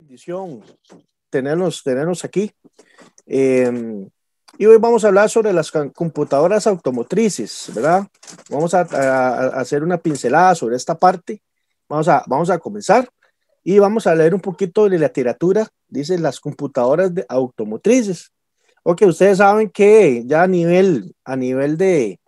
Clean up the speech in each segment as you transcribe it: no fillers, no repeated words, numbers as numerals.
Bendición tenernos aquí. Y hoy vamos a hablar sobre las computadoras automotrices, ¿verdad? Vamos a hacer una pincelada sobre esta parte. Vamos a comenzar y vamos a leer un poquito de literatura. Dice las computadoras automotrices. Ok, ustedes saben que ya a nivel de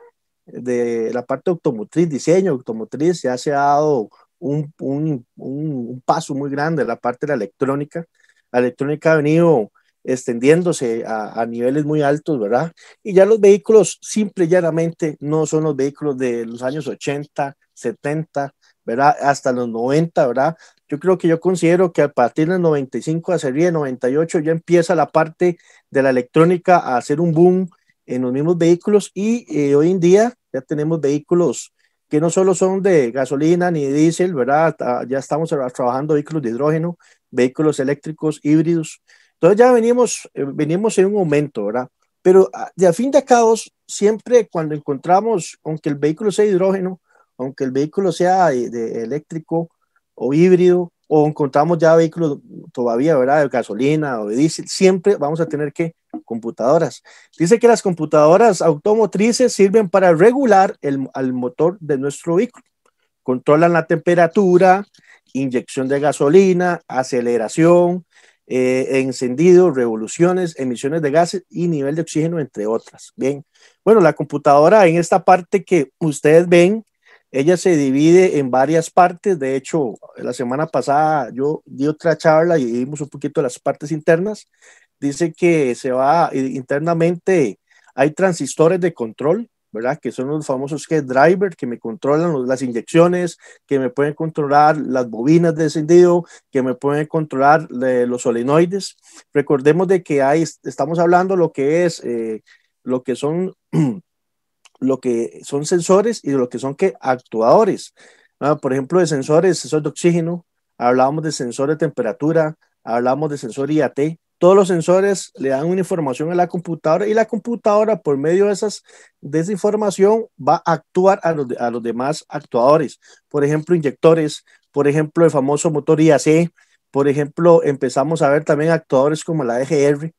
la parte automotriz, diseño automotriz, ya se ha dado un paso muy grande en la parte de la electrónica. La electrónica ha venido extendiéndose a niveles muy altos, ¿verdad? Y ya los vehículos simple y llanamente no son los vehículos de los años 80, 70, ¿verdad? Hasta los 90, ¿verdad? Yo considero que a partir del 95 a serie 98 ya empieza la parte de la electrónica a hacer un boom en los mismos vehículos y hoy en día ya tenemos vehículos que no solo son de gasolina ni de diésel, ¿verdad? Ya estamos trabajando vehículos de hidrógeno, vehículos eléctricos, híbridos. Entonces ya venimos en un aumento, ¿verdad? Pero de a fin de cabo, siempre cuando encontramos, aunque el vehículo sea hidrógeno, aunque el vehículo sea de eléctrico o híbrido, o encontramos ya vehículos todavía, ¿verdad? De gasolina o de diésel, siempre vamos a tener que computadoras. Dice que las computadoras automotrices sirven para regular al motor de nuestro vehículo. Controlan la temperatura, inyección de gasolina, aceleración, encendido, revoluciones, emisiones de gases y nivel de oxígeno, entre otras. Bien, bueno, la computadora en esta parte que ustedes ven, ella se divide en varias partes. De hecho, la semana pasada yo di otra charla y vimos un poquito de las partes internas. Dice que se va internamente, hay transistores de control, ¿verdad? Que son los famosos que driver, que me controlan las inyecciones, que me pueden controlar las bobinas de encendido, que me pueden controlar los solenoides. Recordemos de que estamos hablando lo que son, lo que son sensores y lo que son actuadores. Por ejemplo, de sensores, sensor de oxígeno, hablábamos de sensor de temperatura, hablamos de sensor IAT. Todos los sensores le dan una información a la computadora y la computadora, por medio de esa información, va a actuar a los demás actuadores. Por ejemplo, inyectores, por ejemplo, el famoso motor IAC, por ejemplo, empezamos a ver también actuadores como la EGR.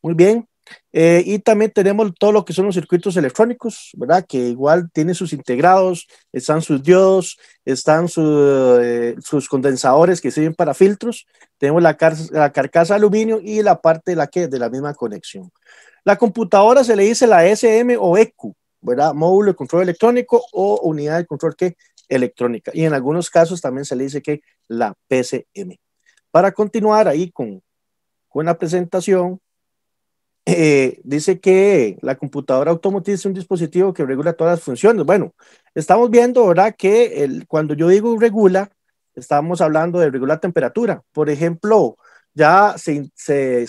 Muy bien. Y también tenemos todo lo que son los circuitos electrónicos, ¿verdad? Que igual tienen sus integrados, están sus diodos, están sus condensadores que sirven para filtros. Tenemos la carcasa de aluminio y la parte de la misma conexión. La computadora se le dice la SM o ECU, ¿verdad? Módulo de control electrónico o unidad de control electrónica. Y en algunos casos también se le dice que la PCM. Para continuar ahí con la presentación, dice que la computadora automotriz es un dispositivo que regula todas las funciones. Bueno, estamos viendo, ¿verdad? Que cuando yo digo regula, estamos hablando de regular temperatura. Por ejemplo, ya se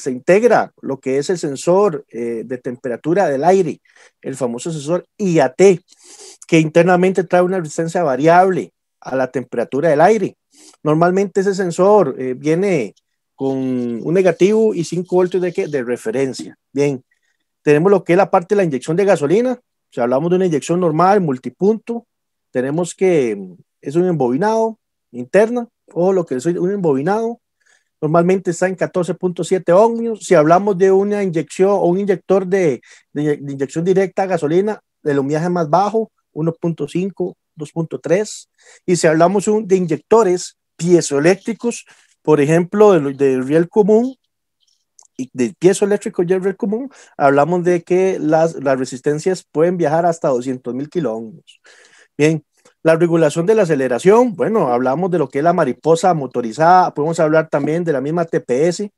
integra lo que es el sensor de temperatura del aire, el famoso sensor IAT, que internamente trae una resistencia variable a la temperatura del aire. Normalmente ese sensor viene con un negativo y 5 voltios de referencia. Bien, tenemos lo que es la parte de la inyección de gasolina. Si hablamos de una inyección normal, multipunto, tenemos que es un embobinado interna, o lo que es un embobinado, normalmente está en 14.7 ohmios. Si hablamos de una inyección o un inyector de inyección directa a gasolina, el ohmiaje más bajo, 1.5, 2.3. Y si hablamos de inyectores piezoeléctricos, por ejemplo, de riel común, y de piezo eléctrico y el riel común, hablamos de que las resistencias pueden viajar hasta 200.000 kilómetros. Bien, la regulación de la aceleración, bueno, hablamos de lo que es la mariposa motorizada, podemos hablar también de la misma TPS,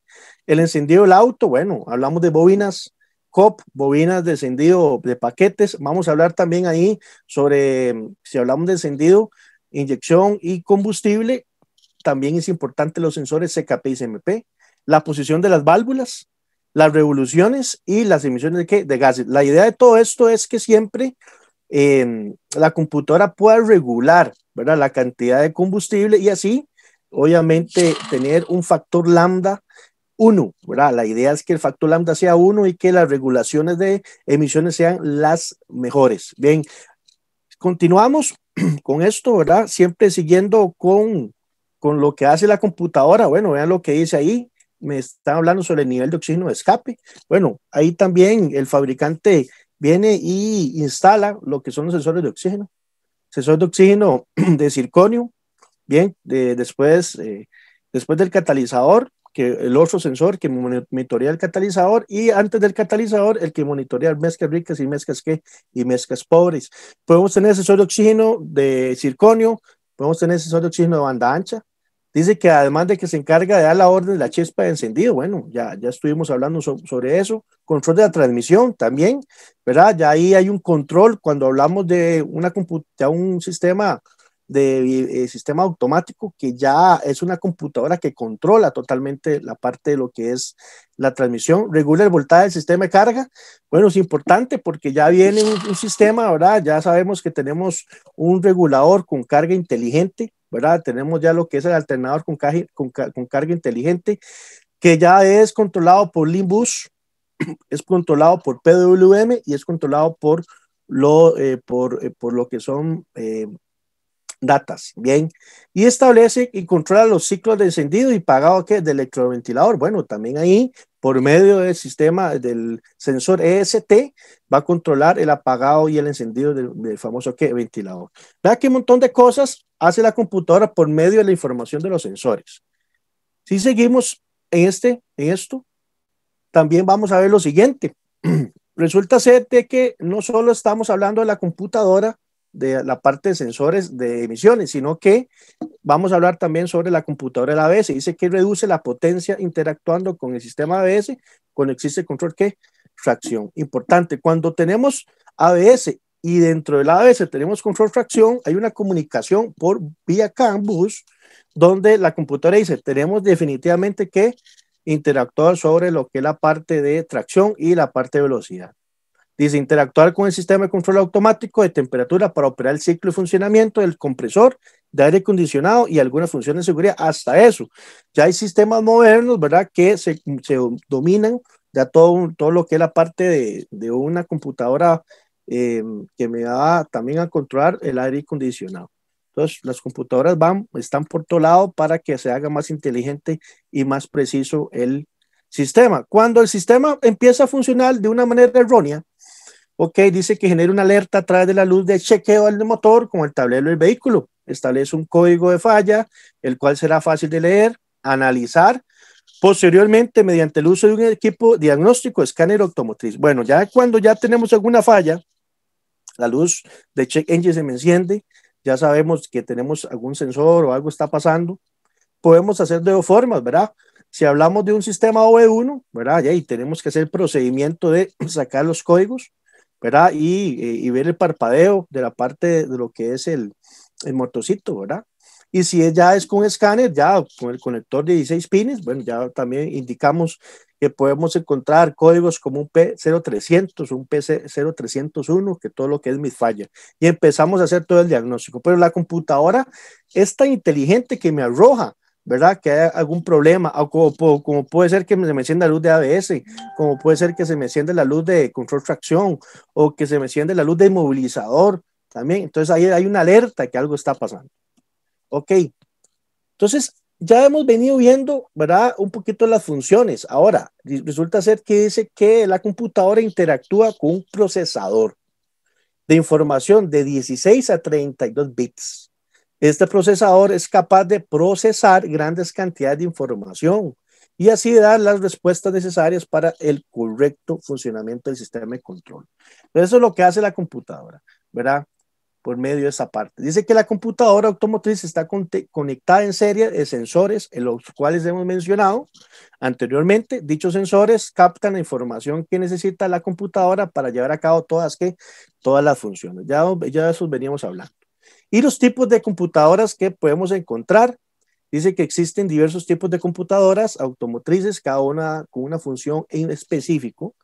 el encendido del auto, bueno, hablamos de bobinas COP, bobinas de encendido de paquetes, vamos a hablar también ahí sobre, si hablamos de encendido, inyección y combustible, también es importante los sensores CKP y CMP, la posición de las válvulas, las revoluciones y las emisiones de gases. La idea de todo esto es que siempre la computadora pueda regular, ¿verdad?, la cantidad de combustible y así, obviamente, tener un factor lambda 1, ¿verdad? La idea es que el factor lambda sea 1 y que las regulaciones de emisiones sean las mejores. Bien, continuamos con esto, ¿verdad? Siempre siguiendo con lo que hace la computadora. Bueno, vean lo que dice ahí. Me están hablando sobre el nivel de oxígeno de escape. Bueno, ahí también el fabricante viene y instala lo que son los sensores de oxígeno. Sensor de oxígeno de circonio. Bien, después del catalizador, que el otro sensor que monitorea el catalizador, y antes del catalizador el que monitorea mezclas ricas y mezclas pobres. Podemos tener sensor de oxígeno de circonio, podemos tener sensor de oxígeno de banda ancha. Dice que además de que se encarga de dar la orden de la chispa de encendido, bueno, ya estuvimos hablando sobre eso. Control de la transmisión también, ¿verdad? Ya ahí hay un control cuando hablamos de un sistema automático, que ya es una computadora que controla totalmente la parte de lo que es la transmisión. Regula el voltaje del sistema de carga. Bueno, es importante porque ya viene un sistema, ¿verdad? Ya sabemos que tenemos un regulador con carga inteligente, ¿verdad? Tenemos ya lo que es el alternador con carga inteligente, que ya es controlado por Limbus, es controlado por PWM y es controlado por lo que son datas, bien, y establece y controla los ciclos de encendido y apagado del electroventilador. Bueno, también ahí, por medio del sistema del sensor EST, va a controlar el apagado y el encendido del famoso ventilador. Vea que un montón de cosas hace la computadora por medio de la información de los sensores. Si seguimos en esto, también vamos a ver lo siguiente. Resulta ser de que no solo estamos hablando de la computadora, de la parte de sensores de emisiones, sino que vamos a hablar también sobre la computadora del ABS. Dice que reduce la potencia interactuando con el sistema ABS cuando existe control fracción. Importante, cuando tenemos ABS y dentro del ABS tenemos control fracción, hay una comunicación por vía CAN bus, donde la computadora dice, tenemos definitivamente que interactuar sobre lo que es la parte de tracción y la parte de velocidad. Dice, interactuar con el sistema de control automático de temperatura para operar el ciclo de funcionamiento del compresor de aire acondicionado y algunas funciones de seguridad. Hasta eso, ya hay sistemas modernos, ¿verdad?, que se dominan ya todo lo que es la parte de una computadora que me da también a controlar el aire acondicionado. Entonces, las computadoras están por todo lado para que se haga más inteligente y más preciso el sistema. Cuando el sistema empieza a funcionar de una manera errónea, dice que genera una alerta a través de la luz de chequeo del motor con el tablero del vehículo. Establece un código de falla, el cual será fácil de leer, analizar, posteriormente mediante el uso de un equipo diagnóstico, escáner automotriz. Bueno, ya cuando ya tenemos alguna falla, la luz de check engine se me enciende, ya sabemos que tenemos algún sensor o algo está pasando. Podemos hacer de dos formas, ¿verdad? Si hablamos de un sistema OV1, ¿verdad? Y tenemos que hacer el procedimiento de sacar los códigos, ¿verdad? Y ver el parpadeo de la parte de lo que es el motorcito, ¿verdad? Y si ya es con escáner, ya con el conector de 16 pines, bueno, ya también indicamos que podemos encontrar códigos como un P0300, un P0301, que todo lo que es misfalla. Y empezamos a hacer todo el diagnóstico. Pero la computadora es tan inteligente que me arroja, ¿verdad?, que hay algún problema, o como puede ser que se me encienda la luz de ABS, como puede ser que se me encienda la luz de control tracción, o que se me encienda la luz de inmovilizador también. Entonces ahí hay una alerta que algo está pasando. Ok, entonces ya hemos venido viendo, ¿verdad?, un poquito las funciones. Ahora, resulta ser que dice que la computadora interactúa con un procesador de información de 16 a 32 bits. Este procesador es capaz de procesar grandes cantidades de información y así dar las respuestas necesarias para el correcto funcionamiento del sistema de control. Eso es lo que hace la computadora, ¿verdad?, por medio de esa parte. Dice que la computadora automotriz está conectada en serie de sensores, en los cuales hemos mencionado anteriormente. Dichos sensores captan la información que necesita la computadora para llevar a cabo todas las funciones. Ya de eso veníamos hablando. Y los tipos de computadoras que podemos encontrar. Dice que existen diversos tipos de computadoras automotrices, cada una con una función en específico.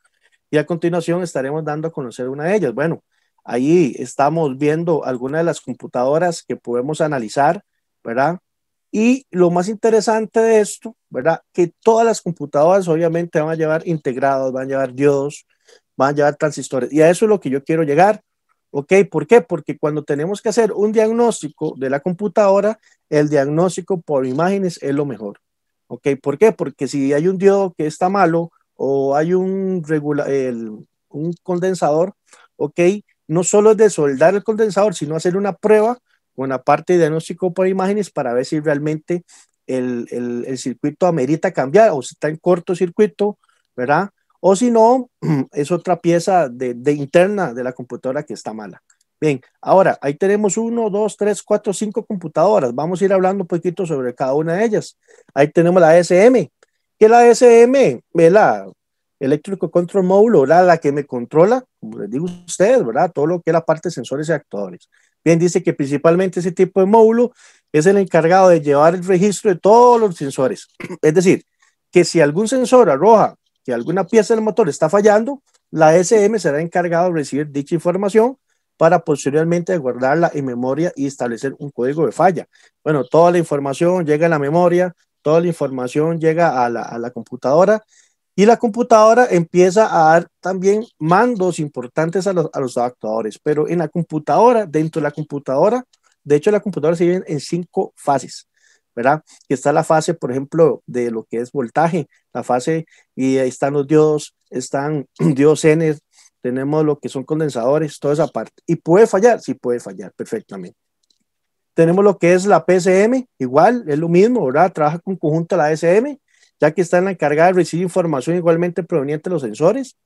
Y a continuación estaremos dando a conocer una de ellas. Bueno, ahí estamos viendo algunas de las computadoras que podemos analizar, ¿verdad? Y lo más interesante de esto, ¿verdad?, que todas las computadoras obviamente van a llevar integrados, van a llevar diodos, van a llevar transistores. Y a eso es lo que yo quiero llegar. ¿Ok? ¿Por qué? Porque cuando tenemos que hacer un diagnóstico de la computadora, el diagnóstico por imágenes es lo mejor. ¿Ok? ¿Por qué? Porque si hay un diodo que está malo o hay un condensador, ¿ok? No solo es de soldar el condensador, sino hacer una prueba con la parte de diagnóstico por imágenes para ver si realmente el circuito amerita cambiar o si está en cortocircuito, ¿verdad? O si no, es otra pieza de interna de la computadora que está mala. Bien, ahora ahí tenemos 1, 2, 3, 4, 5 computadoras. Vamos a ir hablando un poquito sobre cada una de ellas. Ahí tenemos la SM, que la SM es la Electrical Control Module, ¿verdad? La que me controla, como les digo a ustedes, ¿verdad? Todo lo que es la parte de sensores y actuadores. Bien, dice que principalmente ese tipo de módulo es el encargado de llevar el registro de todos los sensores. Es decir, que si algún sensor arroja que alguna pieza del motor está fallando, la SM será encargado de recibir dicha información para posteriormente guardarla en memoria y establecer un código de falla. Bueno, toda la información llega a la memoria, toda la información llega a la computadora y la computadora empieza a dar también mandos importantes a los adaptadores, pero en la computadora, dentro de la computadora, de hecho la computadora se divide en 5 fases, ¿verdad? Que está la fase, por ejemplo, de lo que es voltaje, la fase, y ahí están los diodos, están diodos N, tenemos lo que son condensadores, toda esa parte. ¿Y puede fallar? Sí, puede fallar perfectamente. Tenemos lo que es la PCM, igual, es lo mismo, ¿verdad? Trabaja con conjunto a la SM, ya que está en la encargada de recibir información igualmente proveniente de los sensores.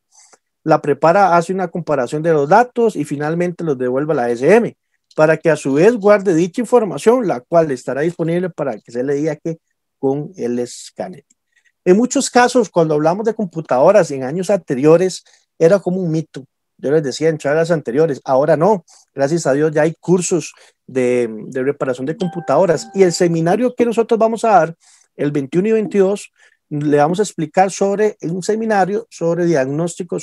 La prepara, hace una comparación de los datos y finalmente los devuelve a la SM, para que a su vez guarde dicha información, la cual estará disponible para que se le diga que con el escáner. En muchos casos, cuando hablamos de computadoras en años anteriores, era como un mito. Yo les decía en charlas anteriores, ahora no. Gracias a Dios ya hay cursos de reparación de computadoras. Y el seminario que nosotros vamos a dar, el 21 y 22, le vamos a explicar sobre un seminario sobre diagnóstico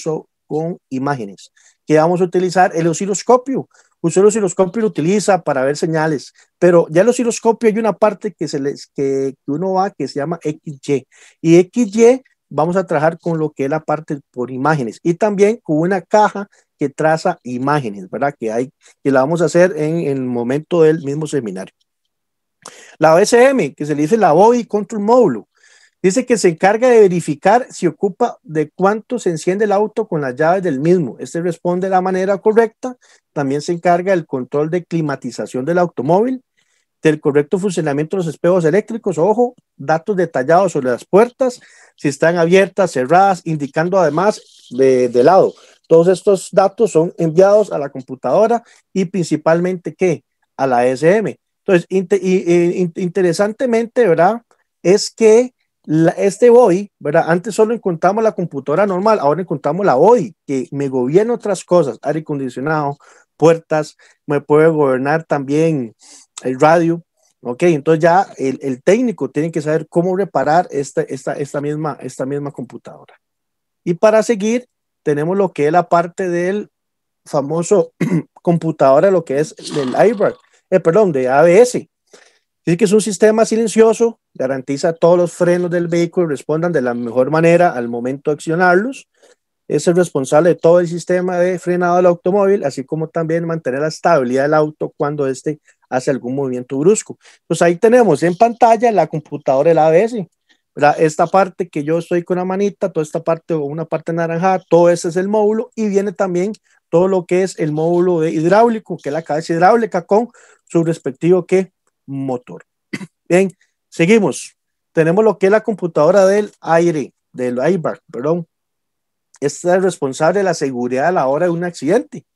con imágenes, que vamos a utilizar el osciloscopio. Usted el osciloscopio lo utiliza para ver señales, pero ya el osciloscopio hay una parte que uno va que se llama XY. Y XY vamos a trabajar con lo que es la parte por imágenes y también con una caja que traza imágenes, ¿verdad? Que la vamos a hacer en el momento del mismo seminario. La OSM, que se le dice la Body Control Module, dice que se encarga de verificar si ocupa de cuánto se enciende el auto con las llaves del mismo. Este responde de la manera correcta. También se encarga del control de climatización del automóvil, del correcto funcionamiento de los espejos eléctricos, ojo, datos detallados sobre las puertas, si están abiertas, cerradas, indicando además de lado. Todos estos datos son enviados a la computadora y principalmente, ¿qué? A la SM. Entonces, interesantemente, ¿verdad? Es que este BOI, ¿verdad? Antes solo encontramos la computadora normal, ahora encontramos la BOI, que me gobierna otras cosas, aire acondicionado, puertas, me puede gobernar también el radio, ¿ok? Entonces ya el técnico tiene que saber cómo reparar esta misma computadora. Y para seguir, tenemos lo que es la parte del famoso computadora, lo que es el iBrac, perdón, de ABS. Dice que es un sistema silencioso, garantiza todos los frenos del vehículo respondan de la mejor manera al momento de accionarlos. Es el responsable de todo el sistema de frenado del automóvil, así como también mantener la estabilidad del auto cuando éste hace algún movimiento brusco. Pues ahí tenemos en pantalla la computadora del ABS. ¿Verdad? Esta parte que yo estoy con la manita, toda esta parte o una parte naranjada, todo ese es el módulo y viene también todo lo que es el módulo de hidráulico, que es la cabeza hidráulica con su respectivo ¿qué? Motor. Bien, seguimos. Tenemos lo que es la computadora del aire, del iBrac, perdón. Esta es responsable de la seguridad a la hora de un accidente.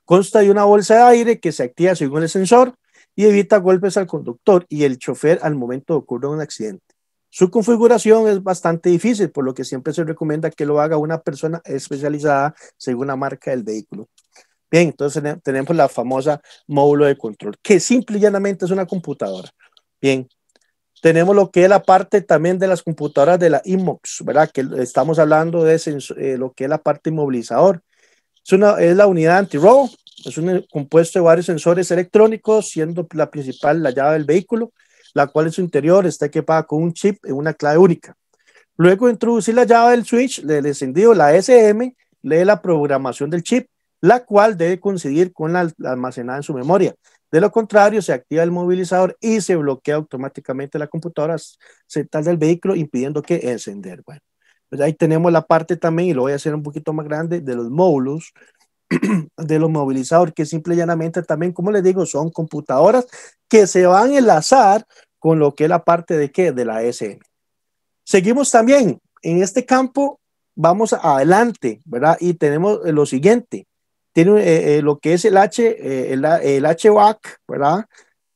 Consta de una bolsa de aire que se activa según el sensor y evita golpes al conductor y el chofer al momento de ocurrir un accidente. Su configuración es bastante difícil, por lo que siempre se recomienda que lo haga una persona especializada según la marca del vehículo. Bien, entonces tenemos la famosa módulo de control, que simple y llanamente es una computadora. Bien, tenemos lo que es la parte también de las computadoras de la IMOX, ¿verdad? Que estamos hablando de lo que es la parte inmovilizador. Es la unidad anti-robo, es un compuesto de varios sensores electrónicos, siendo la principal la llave del vehículo, la cual en su interior está equipada con un chip en una clave única. Luego de introducir la llave del switch del encendido, la SM lee la programación del chip la cual debe coincidir con la almacenada en su memoria. De lo contrario, se activa el movilizador y se bloquea automáticamente la computadora central del vehículo, impidiendo que encender. Bueno, pues ahí tenemos la parte también, y lo voy a hacer un poquito más grande, de los módulos de los movilizadores, que simple y llanamente también, como les digo, son computadoras que se van a enlazar con lo que es la parte de ¿qué? De la SM. Seguimos también en este campo, vamos adelante, ¿verdad? Y tenemos lo siguiente, tiene lo que es el el HVAC, ¿verdad?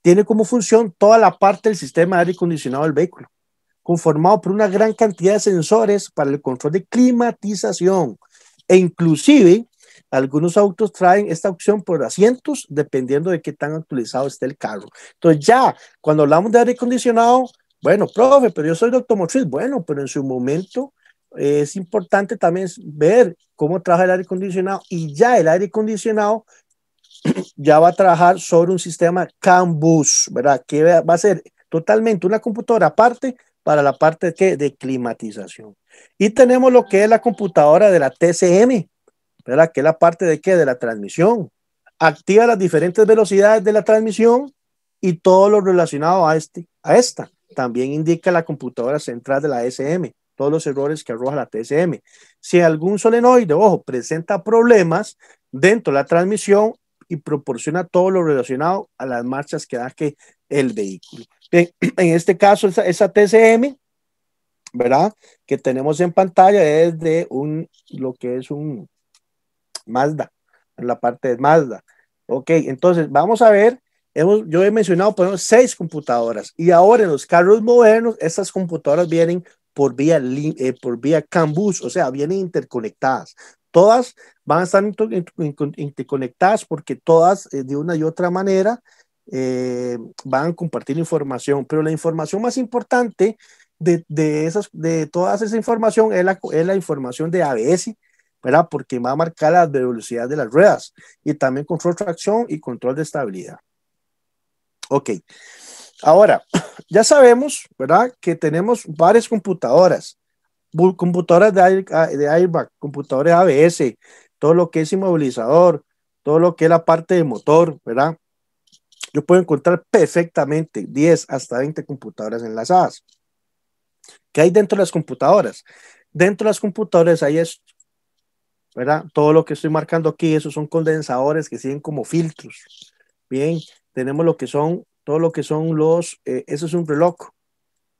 Tiene como función toda la parte del sistema de aire acondicionado del vehículo, conformado por una gran cantidad de sensores para el control de climatización, e inclusive algunos autos traen esta opción por asientos, dependiendo de qué tan actualizado esté el carro. Entonces ya, cuando hablamos de aire acondicionado, bueno, profe, pero yo soy de automotriz. Bueno, pero en su momento es importante también ver cómo trabaja el aire acondicionado, y ya el aire acondicionado ya va a trabajar sobre un sistema CAN bus, ¿verdad? Que va a ser totalmente una computadora aparte para la parte de climatización. Y tenemos lo que es la computadora de la TCM, ¿verdad? Que es la parte de la transmisión. Activa las diferentes velocidades de la transmisión y todo lo relacionado a esta. También indica la computadora central de la SM, todos los errores que arroja la TSM. Si algún solenoide, ojo, presenta problemas dentro de la transmisión y proporciona todo lo relacionado a las marchas que da el vehículo. Bien, en este caso, esa TSM, ¿verdad? Que tenemos en pantalla es de lo que es un Mazda, en la parte de Mazda. Ok, entonces vamos a ver, yo he mencionado por ejemplo 6 computadoras, y ahora en los carros modernos estas computadoras vienen por vía CAN bus, o sea, vienen interconectadas. Todas van a estar interconectadas porque todas de una y otra manera van a compartir información, pero la información más importante de toda esa información es la información de ABS, ¿verdad? Porque va a marcar la velocidad de las ruedas, y también control de tracción y control de estabilidad. Ok, ahora ya sabemos, ¿verdad? Que tenemos varias computadoras, computadoras de airbag, computadores ABS, todo lo que es inmovilizador, todo lo que es la parte de motor, ¿verdad? Yo puedo encontrar perfectamente 10 hasta 20 computadoras enlazadas. ¿Qué hay dentro de las computadoras? Dentro de las computadoras hay esto, ¿verdad? Todo lo que estoy marcando aquí, esos son condensadores que siguen como filtros. Bien, tenemos todo lo que son eso es un reloj.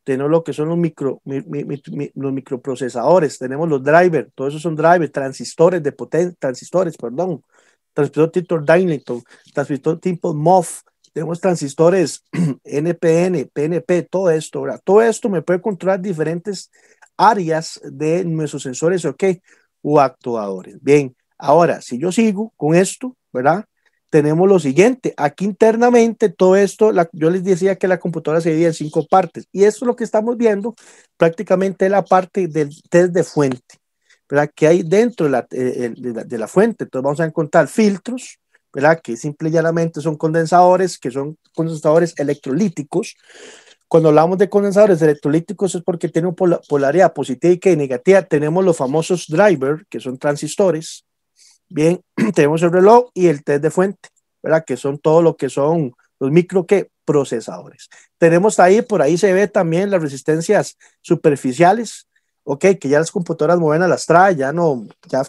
Tenemos lo que son los microprocesadores, tenemos los drivers, todos esos son drivers, perdón, transistor tipo Darlington, transistor tipo MOF, tenemos transistores NPN, PNP, todo esto, ¿verdad? Todo esto me puede controlar diferentes áreas de nuestros sensores, ¿ok? O actuadores. Bien, ahora, si yo sigo con esto, ¿verdad? Tenemos lo siguiente, aquí internamente todo esto, yo les decía que la computadora se divide en 5 partes, y esto es lo que estamos viendo, prácticamente la parte del test de fuente, ¿verdad? Que hay dentro de la fuente. Entonces vamos a encontrar filtros, ¿verdad? Que simple y llanamente son condensadores, que son condensadores electrolíticos. Cuando hablamos de condensadores electrolíticos es porque tienen polaridad positiva y negativa. Tenemos los famosos drivers, que son transistores. Bien, tenemos el reloj y el test de fuente, ¿verdad? Que son todo lo que son los procesadores. Tenemos ahí, por ahí se ve también las resistencias superficiales, ok, que ya las computadoras modernas las trae, ya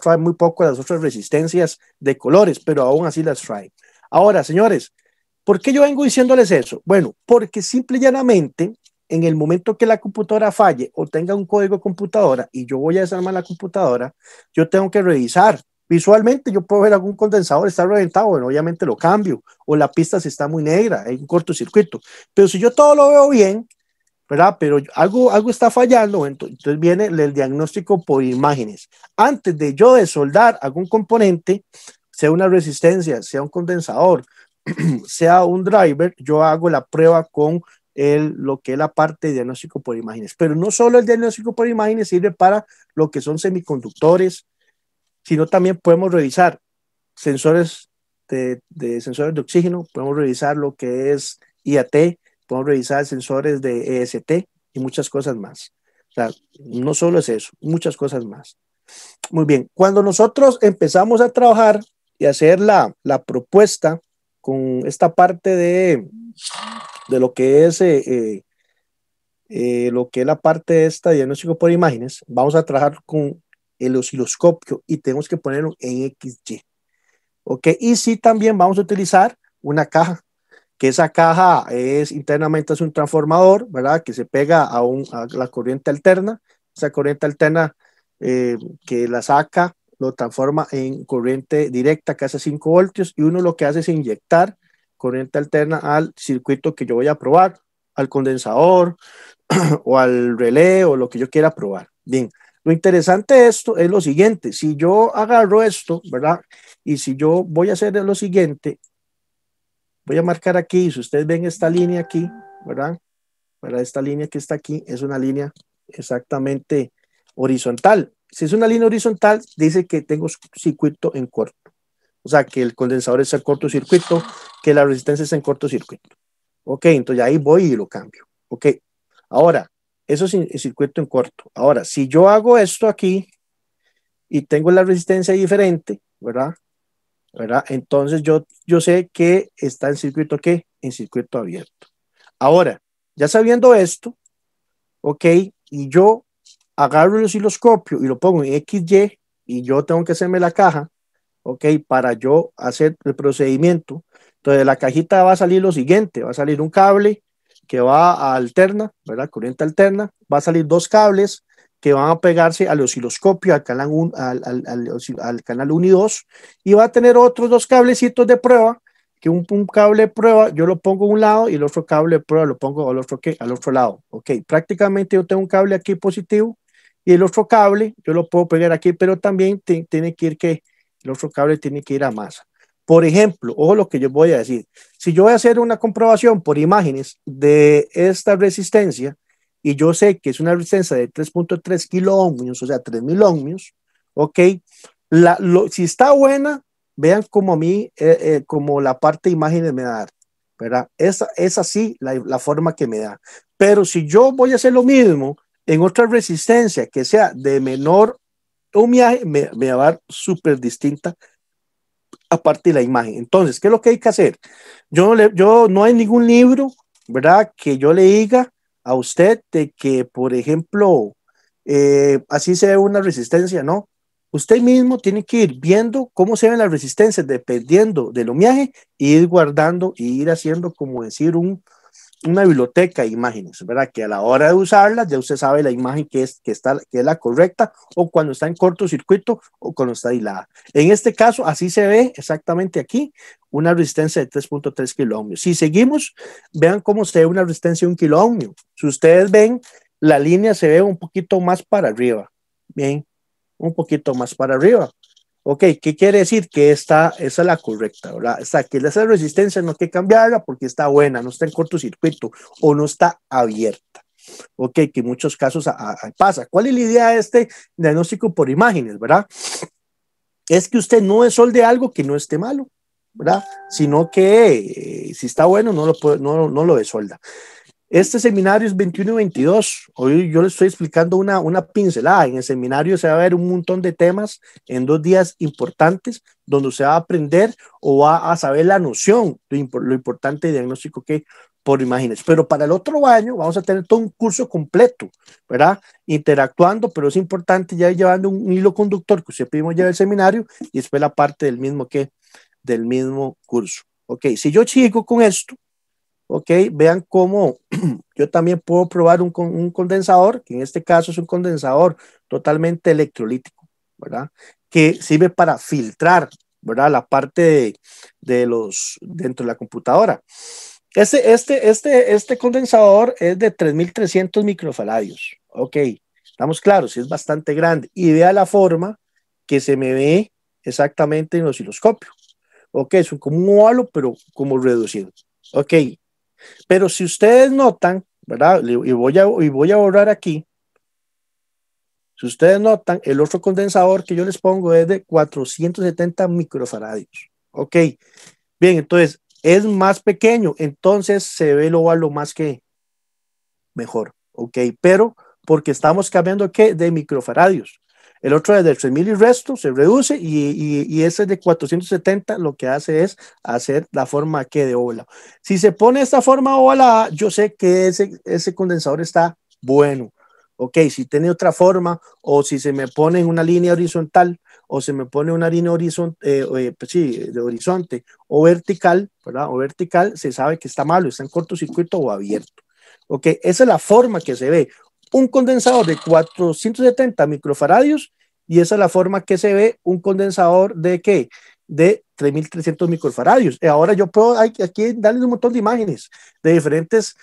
traen muy poco las otras resistencias de colores, pero aún así las trae. Ahora, señores, ¿por qué yo vengo diciéndoles eso? Bueno, porque simple y llanamente, en el momento que la computadora falle o tenga un código de computadora y yo voy a desarmar la computadora, yo tengo que revisar. Visualmente yo puedo ver algún condensador está reventado, bueno, obviamente lo cambio, o la pista se está muy negra, hay un cortocircuito. Pero si yo todo lo veo bien, ¿verdad? Pero algo está fallando, entonces viene el diagnóstico por imágenes. Antes de yo de soldar algún componente, sea una resistencia, sea un condensador, sea un driver, yo hago la prueba con lo que es la parte de diagnóstico por imágenes. Pero no solo el diagnóstico por imágenes sirve para lo que son semiconductores, sino también podemos revisar sensores sensores de oxígeno, podemos revisar lo que es IAT, podemos revisar sensores de EST y muchas cosas más. O sea, no solo es eso, muchas cosas más. Muy bien, cuando nosotros empezamos a trabajar y hacer la propuesta con esta parte de lo que es lo que es la parte esta de diagnóstico por imágenes. Vamos a trabajar con el osciloscopio y tenemos que ponerlo en XY. Ok, y sí, también vamos a utilizar una caja, que esa caja es internamente es un transformador, ¿verdad? Que se pega a la corriente alterna. Esa corriente alterna que la saca, lo transforma en corriente directa que hace 5 voltios y uno lo que hace es inyectar corriente alterna al circuito que yo voy a probar, al condensador o al relé o lo que yo quiera probar. Bien, lo interesante de esto es lo siguiente, si yo agarro esto, ¿verdad? Y si yo voy a hacer lo siguiente, voy a marcar aquí, si ustedes ven esta línea aquí, ¿verdad? Para esta línea que está aquí, es una línea exactamente horizontal. Si es una línea horizontal, dice que tengo circuito en corto. O sea, que el condensador es en cortocircuito, que la resistencia es en cortocircuito. Ok, entonces ahí voy y lo cambio. Ok, ahora, eso es el circuito en corto. Ahora, si yo hago esto aquí y tengo la resistencia diferente, ¿verdad? ¿Verdad? Entonces yo sé que está en circuito, ¿qué? En circuito abierto. Ahora, ya sabiendo esto, ok, y yo agarro el osciloscopio y lo pongo en XY y yo tengo que hacerme la caja, ok, para yo hacer el procedimiento. Entonces, de la cajita va a salir lo siguiente, va a salir un cable que va a alterna, ¿verdad? Corriente alterna, va a salir dos cables que van a pegarse al osciloscopio, al canal 1, al canal 1 y 2, y va a tener otros dos cablecitos de prueba, que un cable de prueba yo lo pongo a un lado y el otro cable de prueba lo pongo al otro, ¿qué? Al otro lado, ok, prácticamente yo tengo un cable aquí positivo y el otro cable yo lo puedo pegar aquí, pero también tiene que ir, ¿qué? El otro cable tiene que ir a masa. Por ejemplo, ojo lo que yo voy a decir. Si yo voy a hacer una comprobación por imágenes de esta resistencia y yo sé que es una resistencia de 3.3 kilo ohmios, o sea, 3000 ohmios, ok, si está buena, vean como a mí, como la parte de imágenes me da, ¿verdad? Es así la forma que me da. Pero si yo voy a hacer lo mismo en otra resistencia que sea de menor ohmiaje, me va a dar súper distinta aparte de la imagen. Entonces, ¿qué es lo que hay que hacer? Yo no hay ningún libro, ¿verdad? Que yo le diga a usted de que, por ejemplo, así se ve una resistencia, ¿no? Usted mismo tiene que ir viendo cómo se ven las resistencias dependiendo del ohmiaje y ir guardando y ir haciendo, como decir, una biblioteca de imágenes, ¿verdad? Que a la hora de usarla ya usted sabe la imagen que es la correcta o cuando está en cortocircuito o cuando está aislada. En este caso, así se ve exactamente aquí una resistencia de 3.3 kilo ohmios. Si seguimos, vean cómo se ve una resistencia de 1 kilo ohmio. Si ustedes ven, la línea se ve un poquito más para arriba. Bien, un poquito más para arriba. Ok, ¿qué quiere decir? Que esa es la correcta, ¿verdad? Que esa resistencia no hay que cambiarla porque está buena, no está en cortocircuito o no está abierta. Ok, que en muchos casos pasa. ¿Cuál es la idea de este diagnóstico por imágenes, verdad? Es que usted no desolde algo que no esté malo, ¿verdad? Sino que si está bueno, no lo desolda. Este seminario es 21 y 22. Hoy yo le estoy explicando una pincelada. En el seminario se va a ver un montón de temas en 2 días importantes donde usted va a aprender o va a saber la noción de lo importante de diagnóstico que por imágenes. Pero para el otro año vamos a tener todo un curso completo, ¿verdad? Interactuando, pero es importante ya ir llevando un hilo conductor que usted primero lleva el seminario y después la parte del mismo curso. Ok, si yo sigo con esto, ok, vean cómo yo también puedo probar un condensador, que en este caso es un condensador totalmente electrolítico, ¿verdad? Que sirve para filtrar, ¿verdad? La parte dentro de la computadora. Este condensador es de 3300 microfaradios, ok, estamos claros, es bastante grande y vea la forma que se me ve exactamente en el osciloscopio, ok, es como un óvalo, pero como reducido, ok. Pero si ustedes notan, ¿verdad? Y voy a borrar aquí. Si ustedes notan, el otro condensador que yo les pongo es de 470 microfaradios. Ok. Bien, entonces es más pequeño, entonces se ve el óvalo más que mejor. Ok. Pero porque estamos cambiando ¿qué? De microfaradios. El otro es de 3000 y resto, se reduce, y ese de 470 lo que hace es hacer la forma que de óvala. Si se pone esta forma ovalada, yo sé que ese condensador está bueno. Ok, si tiene otra forma, o si se me pone en una línea horizontal, o se me pone una línea pues sí, de horizonte o vertical, ¿verdad? O vertical, se sabe que está malo, está en cortocircuito o abierto. Ok, esa es la forma que se ve un condensador de 470 microfaradios, y esa es la forma que se ve un condensador de ¿qué? De 3300 microfaradios. Y ahora yo puedo aquí darles un montón de imágenes de diferentes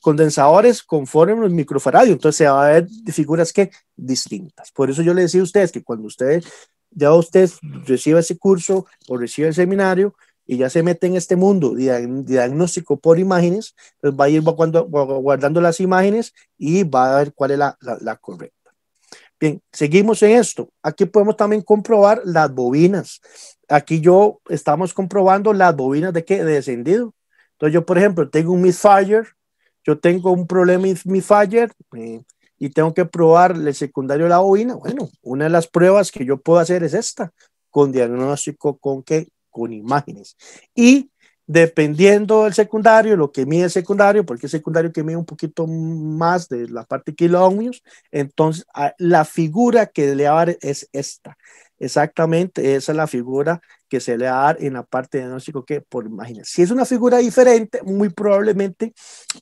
condensadores conforme los microfaradios. Entonces se va a ver figuras que distintas. Por eso yo le decía a ustedes que cuando usted reciba ese curso o reciba el seminario y ya se mete en este mundo de diagnóstico por imágenes, pues va a ir guardando las imágenes y va a ver cuál es la correcta. Bien, seguimos en esto. Aquí podemos también comprobar las bobinas. Aquí estamos comprobando las bobinas de qué, de encendido. Entonces yo, por ejemplo, tengo un misfire, yo tengo un problema misfire, y tengo que probar el secundario de la bobina. Bueno, una de las pruebas que yo puedo hacer es esta, con diagnóstico con imágenes. Y dependiendo del secundario, lo que mide el secundario, porque el secundario que mide un poquito más de la parte de kilo ohmios, entonces la figura que le va a dar es esta. Exactamente, esa es la figura que se le va a dar en la parte de diagnóstico que por imágenes. Si es una figura diferente, muy probablemente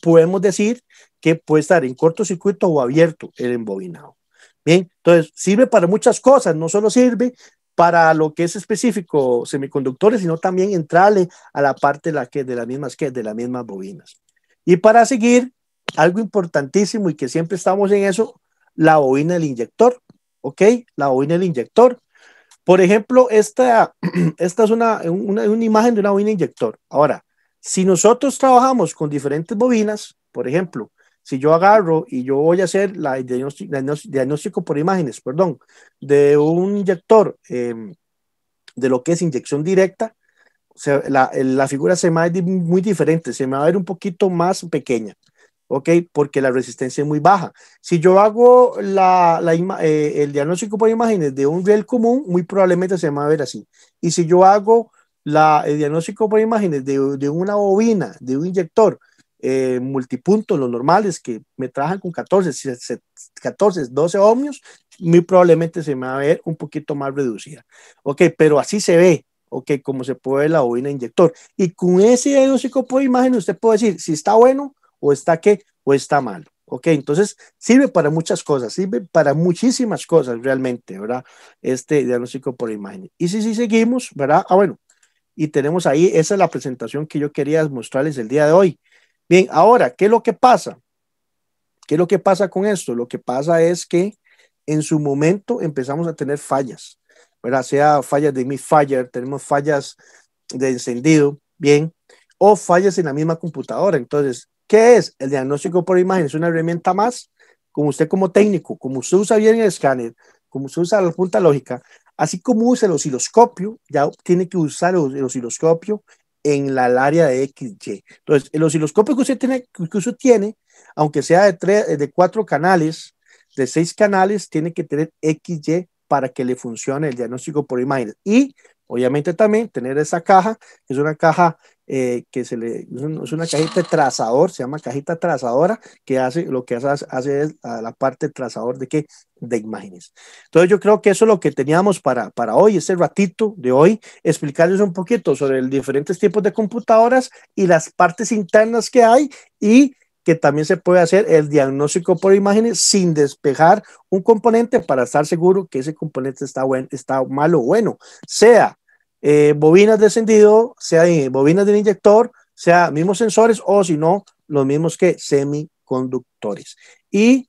podemos decir que puede estar en cortocircuito o abierto el embobinado. Bien, entonces sirve para muchas cosas, no solo sirve para lo que es específico semiconductores, sino también entrarle a la parte de las mismas bobinas. Y para seguir, algo importantísimo y que siempre estamos en eso, la bobina del inyector, ¿ok? La bobina del inyector. Por ejemplo, esta es una imagen de una bobina inyector. Ahora, si nosotros trabajamos con diferentes bobinas, por ejemplo, si yo agarro y yo voy a hacer el diagnóstico por imágenes, perdón, de un inyector, de lo que es inyección directa, la figura se me va a ver muy diferente, se me va a ver un poquito más pequeña. ¿Ok? Porque la resistencia es muy baja. Si yo hago el diagnóstico por imágenes de un riel común, muy probablemente se me va a ver así. Y si yo hago el diagnóstico por imágenes de una bobina, de un inyector multipunto, los normales que me trabajan con 14, 12 ohmios, muy probablemente se me va a ver un poquito más reducida. ¿Ok? Pero así se ve. Ok, como se puede ver la bobina inyector. Y con ese diagnóstico por imágenes usted puede decir si está bueno o está qué, o está mal. Ok, entonces sirve para muchas cosas, sirve para muchísimas cosas realmente, ¿verdad? Este diagnóstico por imagen. Y si seguimos, ¿verdad? Bueno, y tenemos ahí, esa es la presentación que yo quería mostrarles el día de hoy. Bien, ahora, ¿qué es lo que pasa? ¿Qué es lo que pasa con esto? Lo que pasa es que en su momento empezamos a tener fallas, ¿verdad? Sea fallas de misfire, tenemos fallas de encendido, bien, o fallas en la misma computadora. Entonces, ¿qué es? El diagnóstico por imagen es una herramienta más, como usted como técnico, como usted usa bien el escáner, como usted usa la punta lógica, así como usa el osciloscopio, ya tiene que usar el osciloscopio en el área de XY. Entonces, el osciloscopio que usted tiene, aunque sea de 4 canales, de 6 canales, tiene que tener XY para que le funcione el diagnóstico por imagen. Y obviamente también tener esa caja, que es una caja es una cajita de trazador, se llama cajita trazadora, que hace lo que hace es a la parte trazador de imágenes. Entonces yo creo que eso es lo que teníamos para hoy, este ratito de hoy, explicarles un poquito sobre los diferentes tipos de computadoras y las partes internas que hay, y que también se puede hacer el diagnóstico por imágenes sin despejar un componente para estar seguro que ese componente está malo o bueno, sea bobinas de encendido, sea bobinas del inyector, sea mismos sensores, o si no, los mismos que semiconductores. Y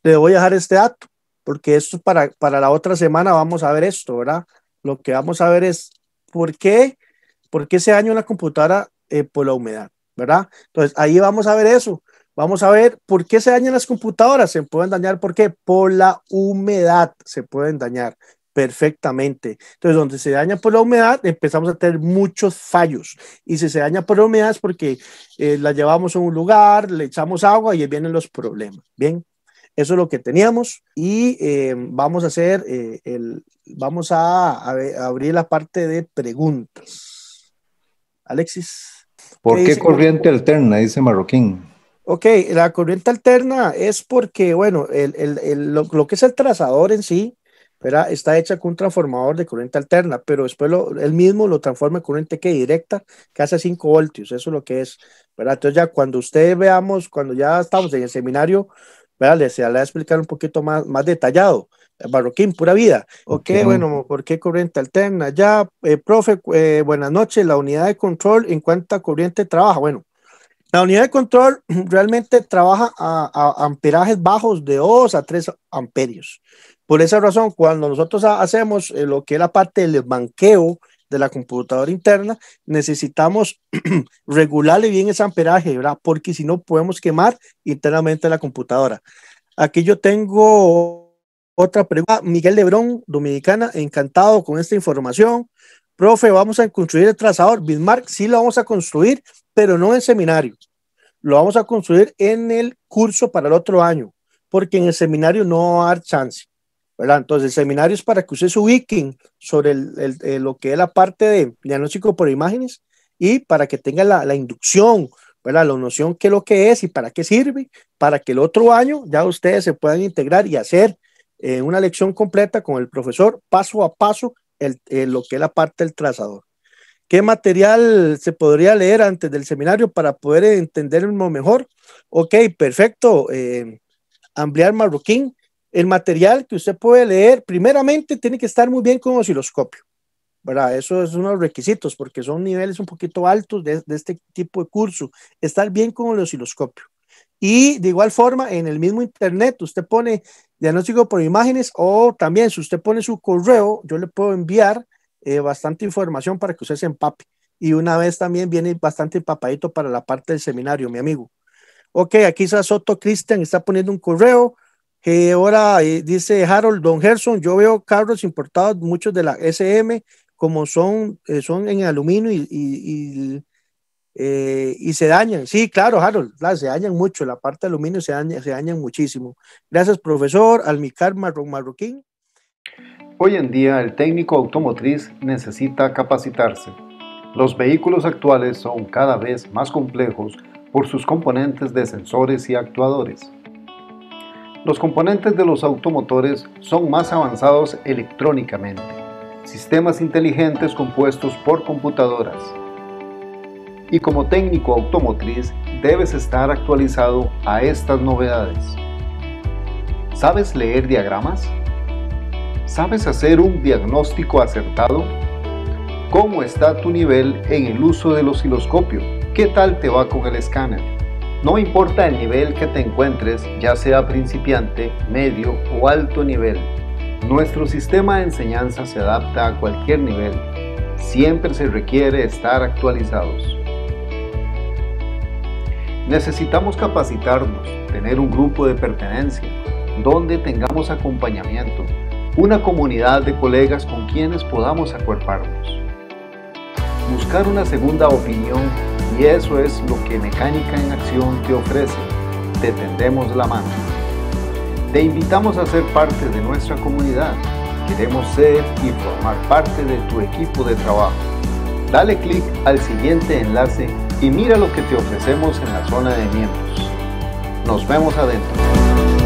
le voy a dejar este dato, porque esto para la otra semana vamos a ver esto, ¿verdad? Lo que vamos a ver es por qué se daña una computadora por la humedad, ¿verdad? Entonces ahí vamos a ver eso. Vamos a ver por qué se dañan las computadoras. Se pueden dañar, ¿por qué? Por la humedad se pueden dañar perfectamente. Entonces, donde se daña por la humedad, empezamos a tener muchos fallos. Y si se daña por la humedad es porque la llevamos a un lugar, le echamos agua y ahí vienen los problemas. Bien. Eso es lo que teníamos y vamos a hacer, vamos a abrir la parte de preguntas. Alexis, ¿qué ¿Por qué dice? corriente alterna? Dice Marroquín. Ok, la corriente alterna es porque, bueno, lo que es el trazador en sí, ¿verdad? Está hecha con un transformador de corriente alterna, pero después él mismo lo transforma en corriente que directa, que hace 5 voltios, eso es lo que es, ¿verdad? Entonces ya cuando usted veamos, cuando ya estamos en el seminario, ¿verdad? Le voy a explicar un poquito más detallado. Marroquín, pura vida. Ok, Ok. bueno, ¿por qué corriente alterna? Ya, profe, buenas noches, la unidad de control, ¿en cuánta corriente trabaja? Bueno. La unidad de control realmente trabaja a amperajes bajos de 2 a 3 amperios. Por esa razón, cuando nosotros hacemos lo que es la parte del banqueo de la computadora interna, necesitamos regularle bien ese amperaje, ¿verdad? Porque si no podemos quemar internamente la computadora. Aquí yo tengo otra pregunta. Miguel Lebrón, Dominicana, encantado con esta información. Profe, vamos a construir el trazador. Bismarck sí lo vamos a construir, pero no en seminario. Lo vamos a construir en el curso para el otro año, porque en el seminario no va a dar chance, ¿verdad? Entonces, el seminario es para que ustedes se ubiquen sobre lo que es la parte de diagnóstico por imágenes y para que tengan la inducción, ¿verdad? La noción de lo que es y para qué sirve, para que el otro año ya ustedes se puedan integrar y hacer una lección completa con el profesor paso a paso lo que es la parte del trazador. ¿Qué material se podría leer antes del seminario para poder entenderlo mejor? Ok, perfecto. Ampliar Marroquín. El material que usted puede leer, primeramente, tiene que estar muy bien con osciloscopio, ¿verdad? Eso es uno de los requisitos porque son niveles un poquito altos de este tipo de curso. Estar bien con el osciloscopio. Y de igual forma, en el mismo internet, usted pone diagnóstico por imágenes o también si usted pone su correo, yo le puedo enviar bastante información para que usted se empape. Y una vez también viene bastante empapadito para la parte del seminario, mi amigo. Ok, aquí está Soto Cristian, está poniendo un correo. Ahora dice Harold Don Gerson, yo veo carros importados, muchos de la SM, como son en aluminio y se dañan. Sí, claro, Harold, claro, se dañan mucho. La parte de aluminio se dañan muchísimo. Gracias, profesor. Almicar Marroquín. Hoy en día el técnico automotriz necesita capacitarse. Los vehículos actuales son cada vez más complejos por sus componentes de sensores y actuadores. Los componentes de los automotores son más avanzados electrónicamente, sistemas inteligentes compuestos por computadoras. Y como técnico automotriz debes estar actualizado a estas novedades. ¿Sabes leer diagramas? ¿Sabes hacer un diagnóstico acertado? ¿Cómo está tu nivel en el uso del osciloscopio? ¿Qué tal te va con el escáner? No importa el nivel que te encuentres, ya sea principiante, medio o alto nivel. Nuestro sistema de enseñanza se adapta a cualquier nivel. Siempre se requiere estar actualizados. Necesitamos capacitarnos, tener un grupo de pertenencia, donde tengamos acompañamiento, una comunidad de colegas con quienes podamos acuerparnos. Buscar una segunda opinión, y eso es lo que Mecánica en Acción te ofrece. Te tendemos la mano. Te invitamos a ser parte de nuestra comunidad. Queremos ser y formar parte de tu equipo de trabajo. Dale clic al siguiente enlace y mira lo que te ofrecemos en la zona de miembros. Nos vemos adentro.